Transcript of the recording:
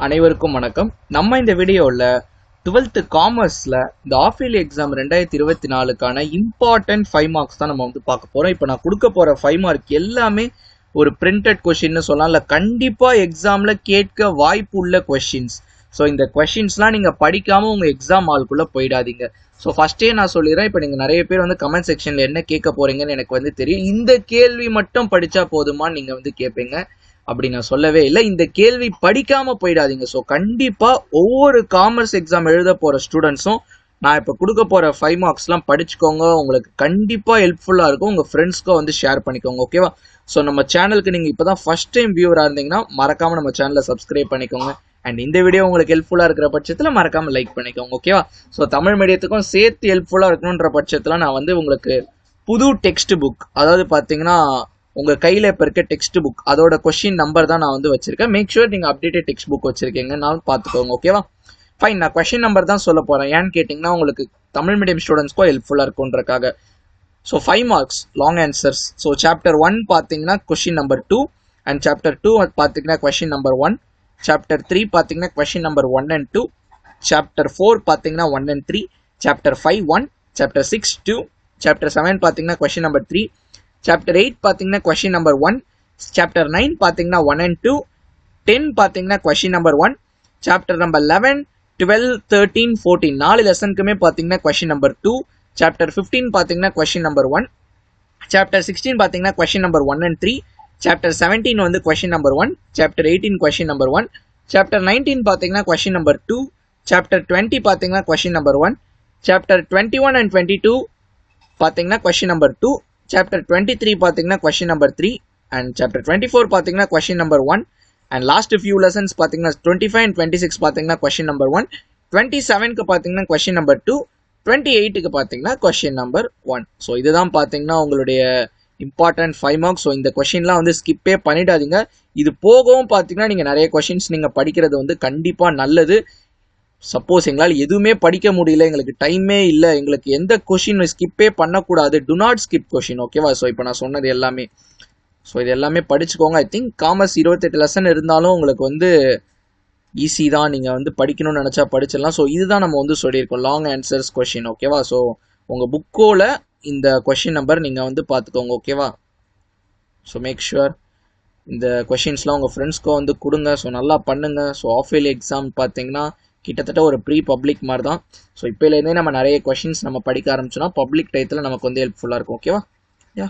அனைவருக்கும் வணக்கம். நம்ம இந்த வீடியோவில் 12th காமர்ஸில் இந்த ஆஃப் இயர்லி எக்ஸாம் 2024க்கான இம்பார்ட்டன்ட் 5 மார்க்ஸ் தான் நம்ம வந்து பார்க்க போகிறோம். இப்போ நான் கொடுக்க போகிற 5 மார்க் எல்லாமே ஒரு பிரிண்டட் கொஷின்னு சொல்லலாம், இல்லை கண்டிப்பாக எக்ஸாமில் கேட்க வாய்ப்பு உள்ள கொஷின்ஸ். ஸோ இந்த கொஷின்ஸ்லாம் நீங்கள் படிக்காமல் உங்கள் எக்ஸாம் ஹால்குள்ளே போயிடாதீங்க. ஸோ ஃபஸ்ட்டே நான் சொல்லிடுறேன், இப்போ நீங்கள் நிறைய பேர் வந்து கமெண்ட் செக்ஷனில் என்ன கேட்க போகிறீங்கன்னு எனக்கு வந்து தெரியும். இந்த கேள்வி மட்டும் படித்தா போதுமான்னு நீங்கள் வந்து கேட்பீங்க. அப்படி நான் சொல்லவே இல்லை. இந்த கேள்வி படிக்காம போயிடாதீங்க. ஸோ கண்டிப்பா ஒவ்வொரு காமர்ஸ் எக்ஸாம் எழுத போற ஸ்டூடெண்ட்ஸும் நான் இப்போ கொடுக்க போற 5 மார்க்ஸ்லாம் படிச்சுக்கோங்க. உங்களுக்கு கண்டிப்பா ஹெல்ப்ஃபுல்லா இருக்கும். உங்க ஃப்ரெண்ட்ஸ்க்கும் வந்து ஷேர் பண்ணிக்கோங்க, ஓகேவா? ஸோ நம்ம சேனலுக்கு நீங்க இப்பதான் ஃபர்ஸ்ட் டைம் வியூவரா இருந்தீங்கன்னா மறக்காம நம்ம சேனலை சப்ஸ்கிரைப் பண்ணிக்கோங்க. அண்ட் இந்த வீடியோ உங்களுக்கு ஹெல்ப்ஃபுல்லா இருக்கிற பட்சத்தில் மறக்காம லைக் பண்ணிக்கோங்க, ஓகேவா? ஸோ தமிழ் மீடியத்துக்கும் சேர்த்து ஹெல்ப்ஃபுல்லா இருக்கணுன்ற பட்சத்தில் நான் வந்து உங்களுக்கு புது டெக்ஸ்ட் புக், அதாவது பார்த்தீங்கன்னா உங்கள் கையில் இப்போ இருக்க டெக்ஸ்ட் புக், அதோட கொஸ்டின் நம்பர் தான் நான் வந்து வச்சிருக்கேன். மேக் ஷூர் நீங்கள் அப்டேட்டட் டெக்ஸ்ட் புக் வச்சிருக்கீங்க, நான் பார்த்துக்கோங்க, ஓகேவா? ஃபைன், நான் கொஸ்டின் நம்பர் தான் சொல்ல போகிறேன். ஏன்னு கேட்டிங்கன்னா உங்களுக்கு தமிழ் மீடியம் ஸ்டூடெண்ட்ஸ்க்கும் ஹெல்ப்ஃபுல்லாக இருக்குன்றக்காக. So 5 marks long answers. So chapter 1 பார்த்தீங்கன்னா கொஸ்டின் நம்பர் 2, அண்ட் சாப்டர் 2 பார்த்தீங்கன்னா கொஸ்டின் நம்பர் 1, சாப்டர் 3 பார்த்தீங்கன்னா கொஸ்டின் நம்பர் 1 and 2, சாப்டர் 4 பார்த்தீங்கன்னா 1 and 3, சாப்டர் 5 1, சாப்டர் 6 2, சாப்டர் 7 பார்த்தீங்கன்னா கொஸ்டின் நம்பர் 3, சாப்டர் 8 பார்த்தீங்கன்னா கொஸ்டின் நம்பர் 1, சாப்டர் 9 பார்த்தீங்கன்னா 1 and 2, 10 பார்த்தீங்கன்னா கொஸ்டின் நம்பர் 1, சாப்டர் நம்பர் 11 12 13 14 4 லெசனுக்குமே பார்த்தீங்கன்னா question number 2, chapter 15 பார்த்தீங்கன்னா கொஸ்டின் நம்பர் 1, சாப்டர் 16 பார்த்தீங்கன்னா கொஸ்டின் நம்பர் 1 and 3, சாப்டர் 17 வந்து question number 1, chapter 18 question number 1, chapter 19 பார்த்தீங்கன்னா question number 2, chapter 20 பார்த்தீங்கன்னா கொஸ்டின் நம்பர் 1, சாப்டர் 21 and 22 பார்த்தீங்கன்னா question number 2, chapter 23 பார்த்தீங்கன்னா question number 3, and chapter 24 பார்த்தீங்கன்னா question number 1, and last few lessons பார்த்தீங்கன்னா 25 and 26 பார்த்தீங்கன்னா question number 1, 27க்கு பார்த்தீங்கன்னா question number 2, 28க்கு பார்த்தீங்கன்னா question number 1. So இதுதான் பார்த்தீங்கன்னா உங்களுடைய இம்பார்ட்டன்ட் 5 மார்க்ஸ். ஸோ இந்த கொஸ்டின்லாம் வந்து ஸ்கிப்பே பண்ணிடாதீங்க. இது போகவும் பார்த்தீங்கன்னா நீங்கள் நிறைய கொஸ்டின்ஸ் நீங்கள் படிக்கிறது வந்து கண்டிப்பாக நல்லது. சப்போஸ் எங்களால் எதுவுமே படிக்க முடியல, எங்களுக்கு டைமே இல்லை, எங்களுக்கு எந்த கொஷின் ஸ்கிப்பே பண்ணக்கூடாது, டு நாட் ஸ்கிப் கொஷின், ஓகேவா? ஸோ இப்போ நான் சொன்னது எல்லாமே, ஸோ இது எல்லாமே படிச்சுக்கோங்க. ஐ திங்க் காமர்ஸ் 28 லெசன் இருந்தாலும் உங்களுக்கு வந்து ஈஸி தான், நீங்கள் வந்து படிக்கணும்னு நினச்சா படிச்சிடலாம். ஸோ இதுதான் நம்ம வந்து சொல்லியிருக்கோம், லாங் ஆன்சர்ஸ் கொஷின், ஓகேவா? ஸோ உங்கள் புக்கோட இந்த கொஷின் நம்பர் நீங்கள் வந்து பார்த்துக்கோங்க, ஓகேவா? ஸோ மேக் ஷுர் இந்த கொஷின்ஸ்லாம் உங்கள் ஃப்ரெண்ட்ஸ்க்கும் வந்து கொடுங்க. ஸோ நல்லா பண்ணுங்கள். ஸோ ஆஃப் இயர்லி எக்ஸாம் பார்த்தீங்கன்னா கிட்டத்தட்ட ஒரு ப்ரீ பப்ளிக் மாதிரி தான். ஸோ இப்போலேருந்தே நம்ம நிறைய கொஷின்ஸ் நம்ம படிக்க ஆரம்பிச்சோன்னா பப்ளிக் டயத்தில் நமக்கு வந்து ஹெல்ப்ஃபுல்லாக இருக்கும், ஓகேவா? யா.